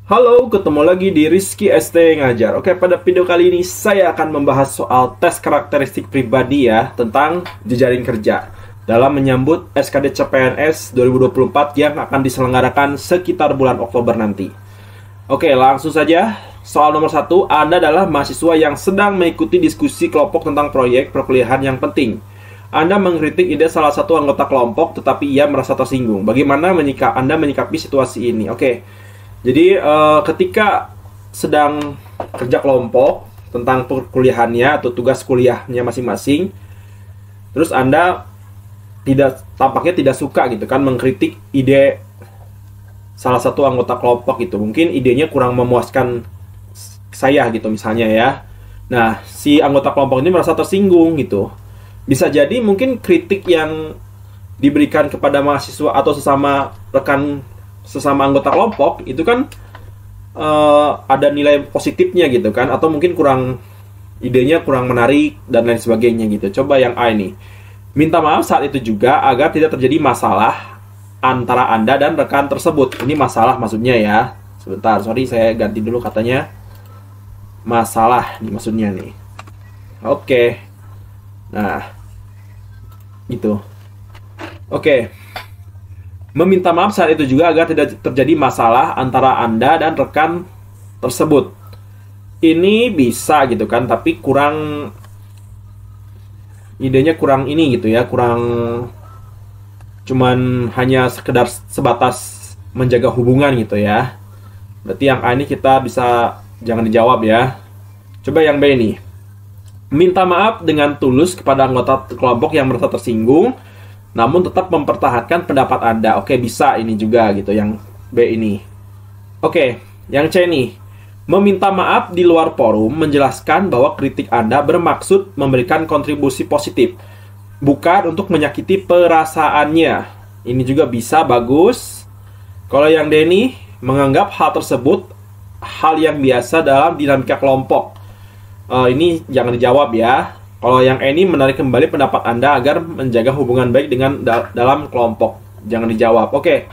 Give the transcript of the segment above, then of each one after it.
Halo, ketemu lagi di Rizky ST Ngajar. Oke, pada video kali ini saya akan membahas soal tes karakteristik pribadi ya, tentang jejaring kerja dalam menyambut SKD CPNS 2024 yang akan diselenggarakan sekitar bulan Oktober nanti. Oke, langsung saja. Soal nomor 1, Anda adalah mahasiswa yang sedang mengikuti diskusi kelompok tentang proyek perkuliahan yang penting. Anda mengkritik ide salah satu anggota kelompok, tetapi ia merasa tersinggung. Bagaimana Anda menyikapi situasi ini? Oke. Jadi ketika sedang kerja kelompok tentang perkuliahannya atau tugas kuliahnya masing-masing, terus Anda tampaknya tidak suka gitu kan mengkritik ide salah satu anggota kelompok itu. Mungkin idenya kurang memuaskan saya gitu misalnya ya. Nah, si anggota kelompok ini merasa tersinggung gitu. Bisa jadi mungkin kritik yang diberikan kepada mahasiswa atau sesama anggota kelompok itu kan ada nilai positifnya gitu kan, atau mungkin idenya kurang menarik dan lain sebagainya gitu. Coba yang A ini, minta maaf saat itu juga agar tidak terjadi masalah antara Anda dan rekan tersebut. Ini masalah maksudnya ya. Sebentar, sorry saya ganti dulu katanya. Masalah nih maksudnya nih. Oke. Nah, gitu. Oke. Meminta maaf saat itu juga agar tidak terjadi masalah antara Anda dan rekan tersebut. Ini bisa gitu kan, tapi idenya kurang ini gitu ya, cuman hanya sekedar sebatas menjaga hubungan gitu ya. Berarti yang A ini kita bisa jangan dijawab ya. Coba yang B ini. Minta maaf dengan tulus kepada anggota kelompok yang merasa tersinggung, namun tetap mempertahankan pendapat Anda. Oke, bisa ini juga gitu, yang B ini. Oke, yang C nih. Meminta maaf di luar forum, menjelaskan bahwa kritik Anda bermaksud memberikan kontribusi positif, bukan untuk menyakiti perasaannya. Ini juga bisa, bagus. Kalau yang D nih, menganggap hal tersebut hal yang biasa dalam dinamika kelompok. Ini jangan dijawab ya. Kalau yang ini menarik kembali pendapat Anda agar menjaga hubungan baik dengan dalam kelompok. Jangan dijawab. Oke.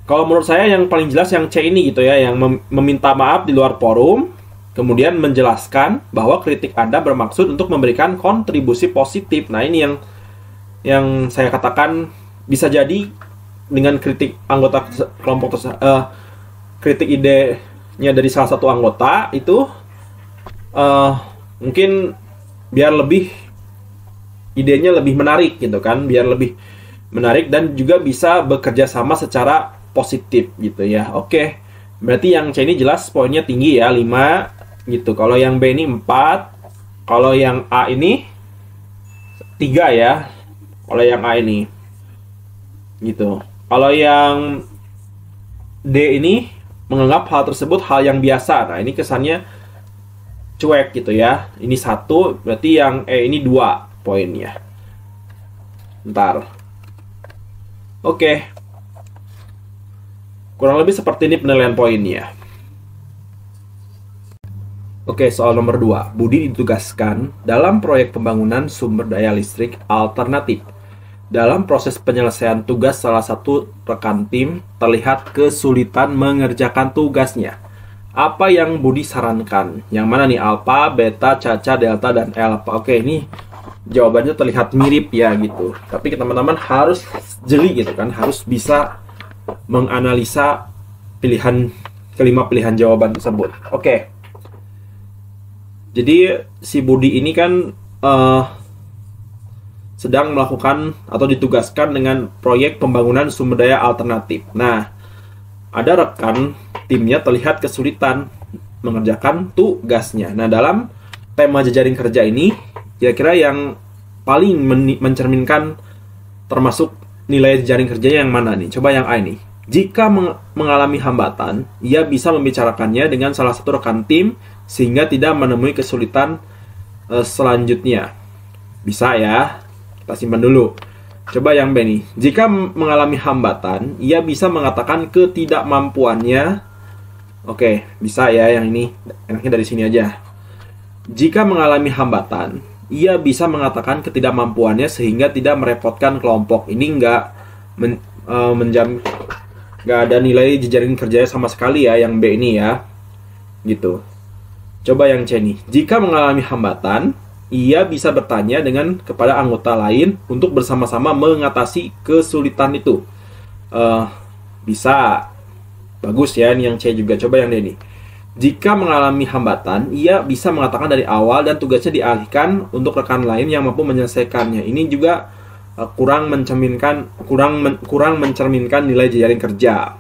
Kalau menurut saya yang paling jelas yang C ini gitu ya, yang meminta maaf di luar forum, kemudian menjelaskan bahwa kritik Anda bermaksud untuk memberikan kontribusi positif. Nah, ini yang saya katakan bisa jadi dengan kritik anggota kelompok kritik idenya dari salah satu anggota itu mungkin biar idenya lebih menarik gitu kan, biar lebih menarik dan juga bisa bekerja sama secara positif gitu ya. Oke, berarti yang C ini jelas poinnya tinggi ya, 5 gitu. Kalau yang B ini 4, kalau yang A ini 3 ya, kalau yang A ini gitu. Kalau yang D ini menganggap hal tersebut hal yang biasa. Nah, ini kesannya cuek gitu ya. Ini 1, berarti yang E ini 2 poinnya. Bentar. Oke. Kurang lebih seperti ini penilaian poinnya. Oke, soal nomor 2. Budi ditugaskan dalam proyek pembangunan sumber daya listrik alternatif. Dalam proses penyelesaian tugas, salah satu rekan tim terlihat kesulitan mengerjakan tugasnya. Apa yang Budi sarankan? Yang mana nih? Alpha, beta, caca, delta, dan alpha. Oke, ini jawabannya terlihat mirip ya gitu. Tapi teman-teman harus jeli gitu kan. Harus bisa menganalisa kelima pilihan jawaban tersebut. Oke. Jadi si Budi ini kan sedang melakukan atau ditugaskan dengan proyek pembangunan sumber daya alternatif. Nah, ada rekan timnya terlihat kesulitan mengerjakan tugasnya. Nah, dalam tema jejaring kerja ini, kira-kira yang paling mencerminkan termasuk nilai jejaring kerjanya yang mana nih? Coba yang A ini. Jika mengalami hambatan, ia bisa membicarakannya dengan salah satu rekan tim sehingga tidak menemui kesulitan selanjutnya. Bisa ya, kita simpan dulu. Coba yang B nih. Jika mengalami hambatan, ia bisa mengatakan ketidakmampuannya. Oke, bisa ya yang ini. Enaknya dari sini aja. Jika mengalami hambatan, ia bisa mengatakan ketidakmampuannya sehingga tidak merepotkan kelompok. Ini enggak nggak ada nilai jejaring kerjanya sama sekali ya yang B ini ya, gitu. Coba yang C nih, jika mengalami hambatan, ia bisa bertanya dengan kepada anggota lain untuk bersama-sama mengatasi kesulitan itu. Bisa, bagus ya, ini yang C juga. Coba yang D nih, jika mengalami hambatan, ia bisa mengatakan dari awal dan tugasnya dialihkan untuk rekan lain yang mampu menyelesaikannya. Ini juga kurang mencerminkan nilai jejaring kerja.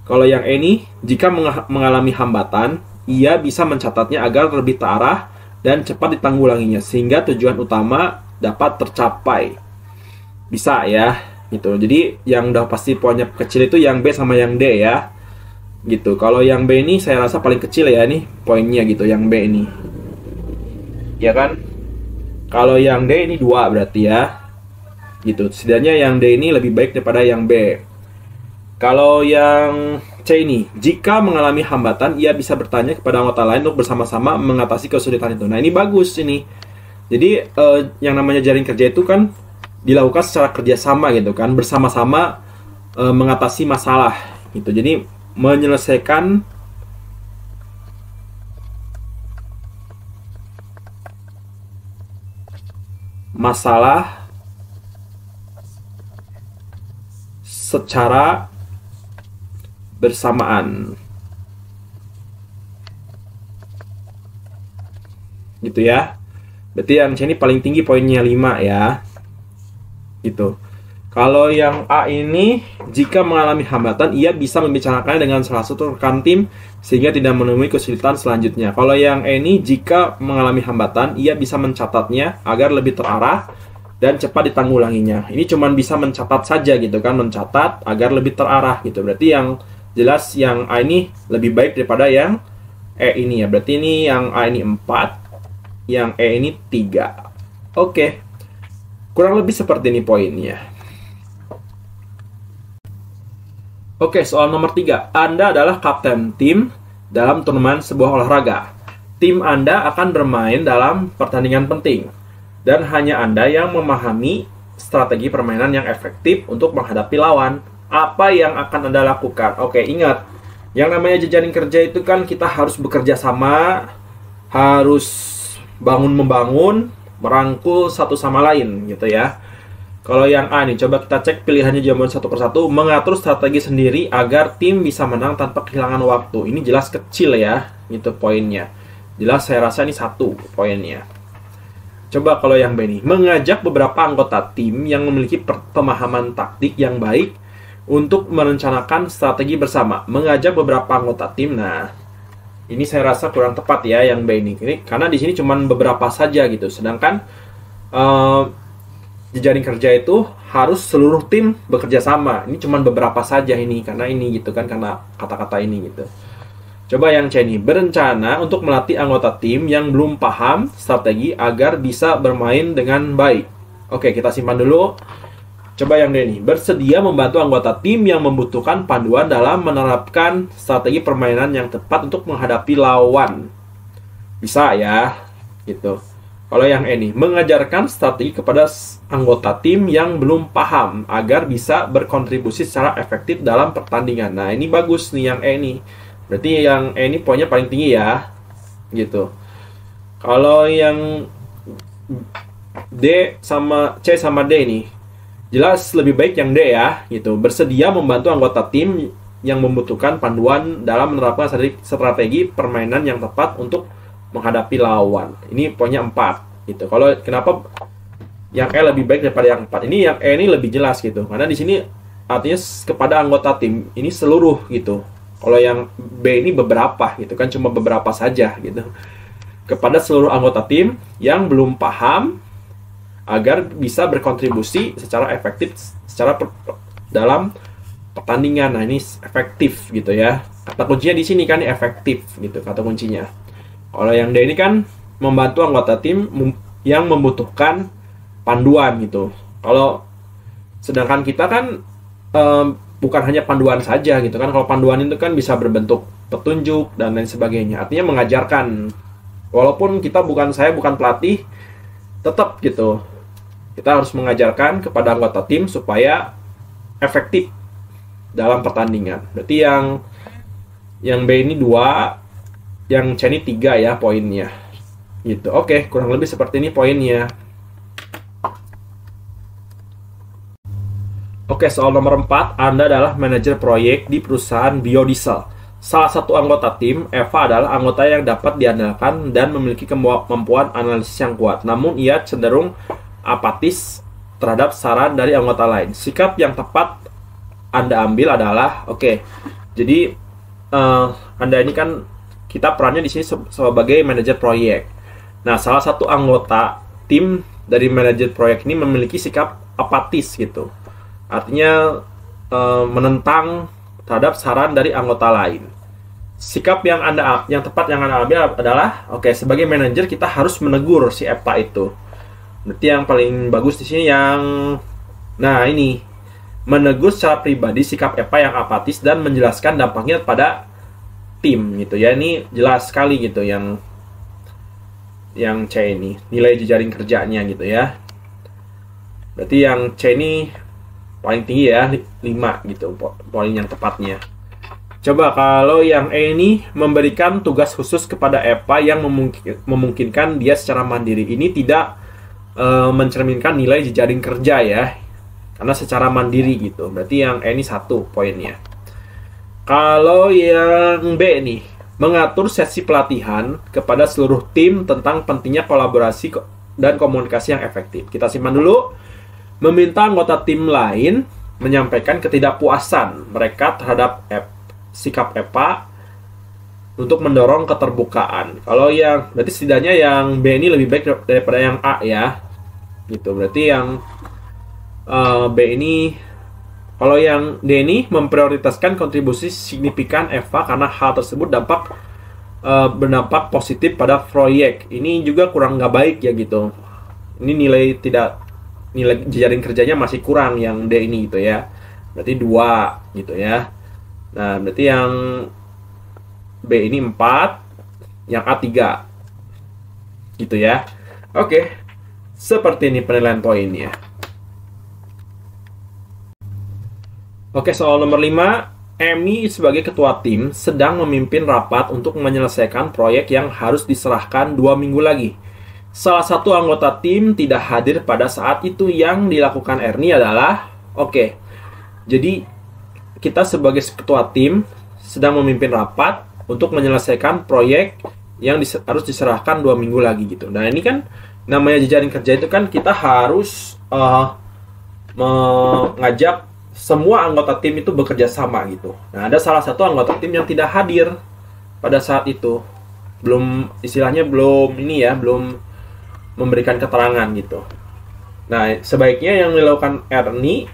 Kalau yang E nih, jika mengalami hambatan, ia bisa mencatatnya agar lebih terarah dan cepat ditanggulanginya sehingga tujuan utama dapat tercapai. Bisa ya, gitu. Jadi yang udah pasti poinnya kecil itu yang B sama yang D ya, gitu. Kalau yang B ini saya rasa paling kecil ya nih poinnya gitu, yang B ini, ya kan? Kalau yang D ini 2 berarti ya, gitu. Setidaknya yang D ini lebih baik daripada yang B. Kalau yang C ini, jika mengalami hambatan, ia bisa bertanya kepada anggota lain untuk bersama-sama mengatasi kesulitan itu. Nah, ini bagus ini. Jadi, yang namanya jaring kerja itu kan dilakukan secara kerjasama gitu kan, bersama-sama mengatasi masalah gitu. Jadi, menyelesaikan masalah secara bersamaan, gitu ya. Berarti yang C ini paling tinggi poinnya 5 ya, gitu. Kalau yang A ini, jika mengalami hambatan, ia bisa membicarakannya dengan salah satu rekan tim sehingga tidak menemui kesulitan selanjutnya. Kalau yang E ini, jika mengalami hambatan, ia bisa mencatatnya agar lebih terarah dan cepat ditanggulanginya. Ini cuman bisa mencatat saja gitu kan, mencatat agar lebih terarah gitu. Berarti yang jelas yang A ini lebih baik daripada yang E ini ya. Berarti ini yang A ini 4, yang E ini 3. Oke. Kurang lebih seperti ini poinnya. Oke, soal nomor 3. Anda adalah kapten tim dalam turnamen sebuah olahraga. Tim Anda akan bermain dalam pertandingan penting. Dan hanya Anda yang memahami strategi permainan yang efektif untuk menghadapi lawan. Apa yang akan Anda lakukan? Oke, ingat, yang namanya jejaring kerja itu kan kita harus bekerja sama, harus bangun-membangun, merangkul satu sama lain gitu ya. Kalau yang A nih, coba kita cek pilihannya jawaban satu persatu. Mengatur strategi sendiri agar tim bisa menang tanpa kehilangan waktu. Ini jelas kecil ya, itu poinnya. Jelas saya rasa ini 1 poinnya. Coba kalau yang B nih, mengajak beberapa anggota tim yang memiliki pemahaman taktik yang baik untuk merencanakan strategi bersama. Mengajak beberapa anggota tim. Nah, ini saya rasa kurang tepat ya yang B ini. Karena di sini cuma beberapa saja gitu. Sedangkan jejaring kerja itu harus seluruh tim bekerja sama. Ini cuma beberapa saja ini, karena ini gitu kan, karena kata-kata ini gitu. Coba yang C ini, berencana untuk melatih anggota tim yang belum paham strategi agar bisa bermain dengan baik. Oke, kita simpan dulu. Coba yang D ini, bersedia membantu anggota tim yang membutuhkan panduan dalam menerapkan strategi permainan yang tepat untuk menghadapi lawan. Bisa ya, gitu. Kalau yang E ini, mengajarkan strategi kepada anggota tim yang belum paham agar bisa berkontribusi secara efektif dalam pertandingan. Nah, ini bagus nih yang E ini. Berarti yang E ini poinnya paling tinggi ya, gitu. Kalau yang D sama C sama D ini, jelas lebih baik yang D ya, gitu. Bersedia membantu anggota tim yang membutuhkan panduan dalam menerapkan strategi permainan yang tepat untuk menghadapi lawan. Ini poinnya 4, gitu. Kalau kenapa yang E lebih baik daripada yang 4? Ini yang E ini lebih jelas gitu. Karena di sini artinya kepada anggota tim ini seluruh gitu. Kalau yang B ini beberapa gitu kan, cuma beberapa saja gitu. Kepada seluruh anggota tim yang belum paham agar bisa berkontribusi secara efektif dalam pertandingan. Nah, ini efektif gitu ya. Kata kuncinya di sini kan efektif gitu kata kuncinya. Kalau yang D ini kan membantu anggota tim yang membutuhkan panduan gitu. Kalau sedangkan kita kan bukan hanya panduan saja gitu kan. Kalau panduan itu kan bisa berbentuk petunjuk dan lain sebagainya. Artinya mengajarkan. Walaupun saya bukan pelatih, tetap gitu. Kita harus mengajarkan kepada anggota tim supaya efektif dalam pertandingan. Berarti yang B ini 2, yang C ini 3 ya poinnya. Gitu. Oke, kurang lebih seperti ini poinnya. Oke, soal nomor 4, Anda adalah manajer proyek di perusahaan biodiesel. Salah satu anggota tim, Eva, adalah anggota yang dapat diandalkan dan memiliki kemampuan analisis yang kuat. Namun, ia cenderung apatis terhadap saran dari anggota lain. Sikap yang tepat Anda ambil adalah, jadi Anda ini kan, kita perannya di sini sebagai manajer proyek. Nah, salah satu anggota tim dari manajer proyek ini memiliki sikap apatis gitu. Artinya menentang terhadap saran dari anggota lain. Sikap yang tepat yang Anda ambil adalah, sebagai manajer kita harus menegur si Eva itu. Berarti yang paling bagus di sini ini menegur secara pribadi sikap Eva yang apatis dan menjelaskan dampaknya pada tim gitu ya. Ini jelas sekali gitu yang C ini, nilai jejaring kerjanya gitu ya. Berarti yang C ini paling tinggi ya, 5 gitu poin yang tepatnya. Coba kalau yang E ini memberikan tugas khusus kepada Eva yang memungkinkan dia secara mandiri. Ini tidak mencerminkan nilai jejaring kerja ya, karena secara mandiri gitu. Berarti yang E ini 1 poinnya. Kalau yang B nih, mengatur sesi pelatihan kepada seluruh tim tentang pentingnya kolaborasi dan komunikasi yang efektif. Kita simpan dulu. Meminta anggota tim lain menyampaikan ketidakpuasan mereka terhadap sikap Eva untuk mendorong keterbukaan. Kalau berarti setidaknya yang B ini lebih baik daripada yang A ya. Gitu. Berarti yang B ini, kalau yang D ini memprioritaskan kontribusi signifikan Eva karena hal tersebut berdampak positif pada proyek. Ini juga kurang nggak baik ya gitu. Ini nilai jejaring kerjanya masih kurang yang D ini gitu ya. Berarti 2 gitu ya. Nah, berarti yang B ini 4, yang A 3. Gitu ya. Oke. Seperti ini penilaian poinnya. Oke, soal nomor 5. Amy sebagai ketua tim sedang memimpin rapat untuk menyelesaikan proyek yang harus diserahkan 2 minggu lagi. Salah satu anggota tim tidak hadir pada saat itu. Yang dilakukan Ernie adalah, jadi kita sebagai ketua tim sedang memimpin rapat untuk menyelesaikan proyek yang harus diserahkan 2 minggu lagi gitu. Nah, ini kan namanya jejaring kerja itu kan kita harus mengajak semua anggota tim itu bekerja sama gitu. Nah, ada salah satu anggota tim yang tidak hadir pada saat itu. Belum memberikan keterangan gitu. Nah, sebaiknya yang dilakukan Ernie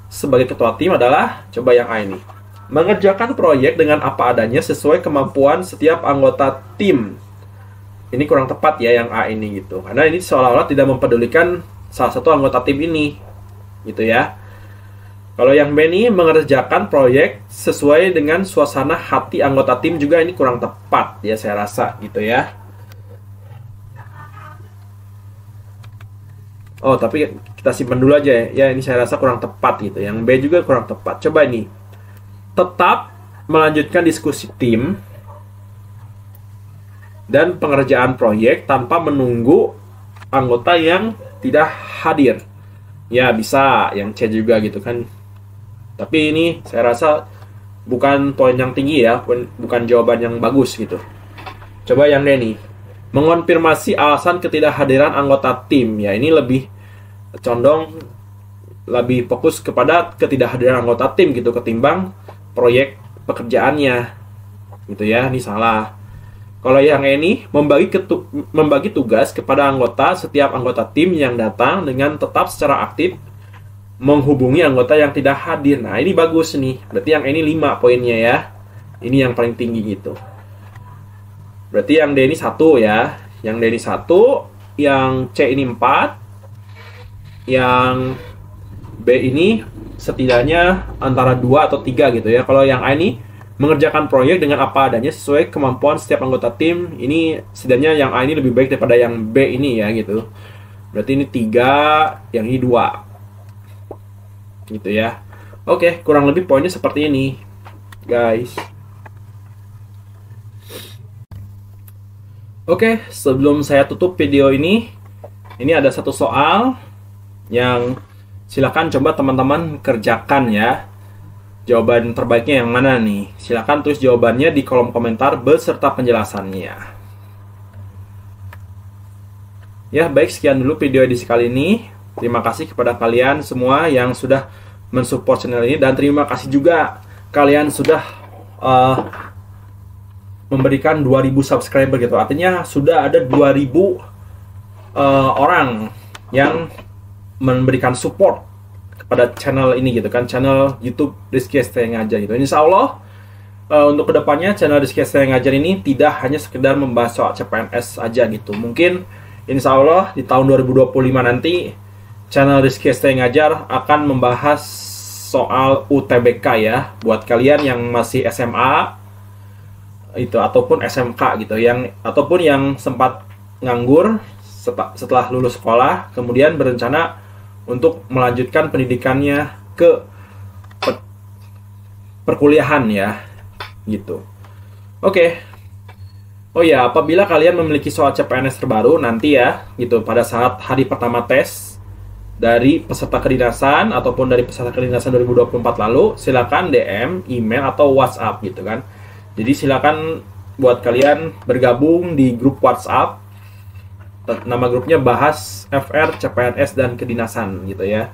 sebagai ketua tim adalah, coba yang A ini, mengerjakan proyek dengan apa adanya sesuai kemampuan setiap anggota tim. Ini kurang tepat ya yang A ini gitu, karena ini seolah-olah tidak mempedulikan salah satu anggota tim ini gitu ya. Kalau yang B ini, mengerjakan proyek sesuai dengan suasana hati anggota tim, juga ini kurang tepat ya saya rasa gitu ya. Tapi kita simpan dulu aja ya. Ini saya rasa kurang tepat gitu. Yang B juga kurang tepat. Coba ini. Tetap melanjutkan diskusi tim dan pengerjaan proyek tanpa menunggu anggota yang tidak hadir. Ya, bisa. Yang C juga gitu kan. Tapi ini saya rasa bukan poin yang tinggi ya. Bukan jawaban yang bagus gitu. Coba yang D nih. Mengonfirmasi alasan ketidakhadiran anggota tim. Ya, ini lebih fokus kepada ketidakhadiran anggota tim gitu ketimbang proyek pekerjaannya gitu ya. Ini salah. Kalau yang ini, membagi tugas kepada setiap anggota tim yang datang dengan tetap secara aktif menghubungi anggota yang tidak hadir. Nah, ini bagus nih. Berarti yang ini 5 poinnya ya. Ini yang paling tinggi gitu. Berarti yang D ini 1 ya. Yang D ini 1, yang C ini 4, yang B ini setidaknya antara 2 atau 3 gitu ya. Kalau yang A ini, mengerjakan proyek dengan apa adanya sesuai kemampuan setiap anggota tim. Ini setidaknya yang A ini lebih baik daripada yang B ini ya gitu. Berarti ini 3, yang ini 2 gitu ya. Oke, kurang lebih poinnya seperti ini, guys. Oke, sebelum saya tutup video ini ada satu soal yang silakan coba teman-teman kerjakan ya. Jawaban terbaiknya yang mana nih? Silakan tulis jawabannya di kolom komentar beserta penjelasannya. Ya, baik, sekian dulu video edisi kali ini. Terima kasih kepada kalian semua yang sudah mensupport channel ini, dan terima kasih juga kalian sudah memberikan 2000 subscriber gitu. Artinya sudah ada 2000 orang yang memberikan support pada channel ini gitu kan, channel YouTube Rizky ST Ngajar gitu. Insya Allah untuk kedepannya channel Rizky ST Ngajar ini tidak hanya sekedar membahas soal CPNS aja gitu. Mungkin insya Allah di tahun 2025 nanti channel Rizky ST Ngajar akan membahas soal UTBK ya, buat kalian yang masih SMA itu ataupun SMK gitu, ataupun yang sempat nganggur setelah lulus sekolah kemudian berencana untuk melanjutkan pendidikannya ke perkuliahan ya, gitu. Oke. Oh ya, apabila kalian memiliki soal CPNS terbaru nanti ya, gitu, pada saat hari pertama tes dari peserta kedinasan ataupun dari peserta kedinasan 2024 lalu, silakan DM, email atau WhatsApp gitu kan. Jadi silakan buat kalian bergabung di grup WhatsApp. Nama grupnya Bahas FR CPNS dan Kedinasan gitu ya.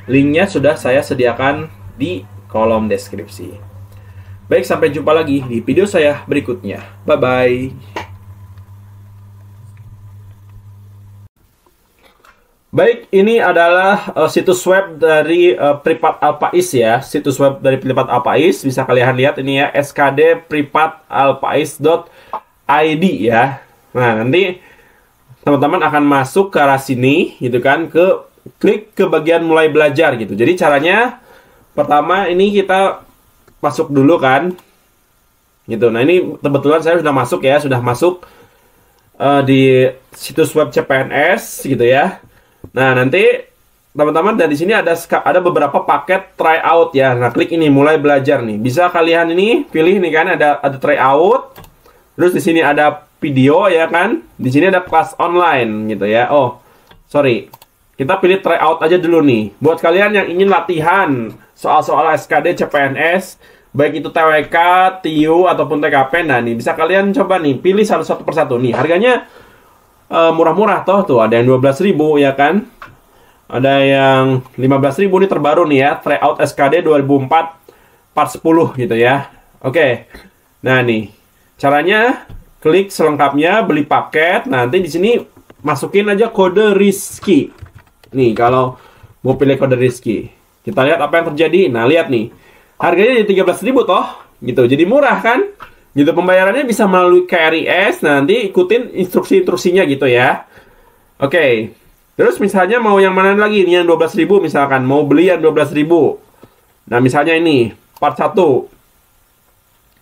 Linknya sudah saya sediakan di kolom deskripsi. Baik, sampai jumpa lagi di video saya berikutnya. Bye bye. Baik, ini adalah situs web dari Pripat Alpais ya. Situs web dari Pripat Alpais bisa kalian lihat ini ya, skdpripatalpais.id ya. Nah, nanti teman-teman akan masuk ke arah sini gitu kan, klik ke bagian mulai belajar gitu. Jadi caranya pertama ini kita masuk dulu kan gitu. Nah, ini kebetulan saya sudah masuk ya, sudah masuk di situs web CPNS gitu ya. Nah, nanti teman-teman dari sini ada beberapa paket tryout ya. Nah, klik ini mulai belajar nih. Bisa kalian ini pilih nih kan, ada tryout. Terus di sini ada video ya kan. Di sini ada kelas online gitu ya. Oh, sorry. Kita pilih tryout aja dulu nih. Buat kalian yang ingin latihan soal-soal SKD CPNS, baik itu TWK, TIU ataupun TKP, nah nih bisa kalian coba nih pilih satu persatu nih. Harganya murah-murah tuh ada yang 12.000 ya kan. Ada yang 15.000 nih terbaru nih ya, tryout SKD 2004 part 10 gitu ya. Oke. Nah, nih caranya klik selengkapnya, beli paket. Nanti di sini masukin aja kode Rizky. Nih, kalau mau pilih kode Rizky. Kita lihat apa yang terjadi. Nah, lihat nih. Harganya jadi 13.000 toh. Gitu. Jadi murah kan? Gitu, pembayarannya bisa melalui KRIS. Nanti ikutin instruksi-instruksinya gitu ya. Oke. Terus misalnya mau yang mana lagi? Ini yang 12.000 misalkan. Mau beli yang 12.000. Nah, misalnya ini. Part 1.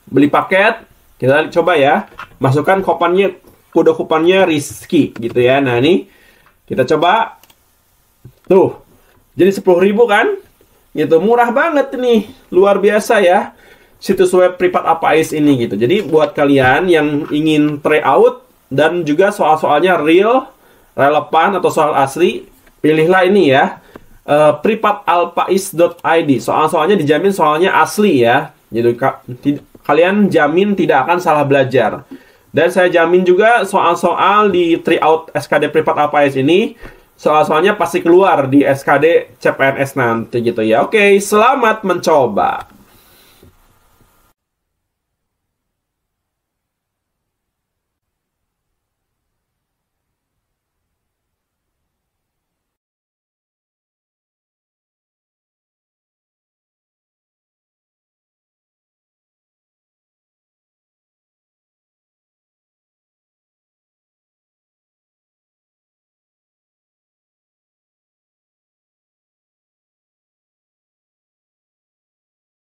Beli paket. Kita coba ya, masukkan kode kuponnya Rizky gitu ya. Nah, ini kita coba. Tuh, jadi 10.000 kan? Gitu, murah banget nih. Luar biasa ya. Situs web Pripat Alpais ini gitu. Jadi buat kalian yang ingin tryout dan juga soal-soalnya real, relevan atau soal asli, pilihlah ini ya. pripatalpais.id. Soal-soalnya dijamin soalnya asli ya. Jadi kalian jamin tidak akan salah belajar. Dan saya jamin juga soal-soal di tryout SKD Pripat Alpais ini, soal-soalnya pasti keluar di SKD CPNS nanti gitu ya. Oke, selamat mencoba.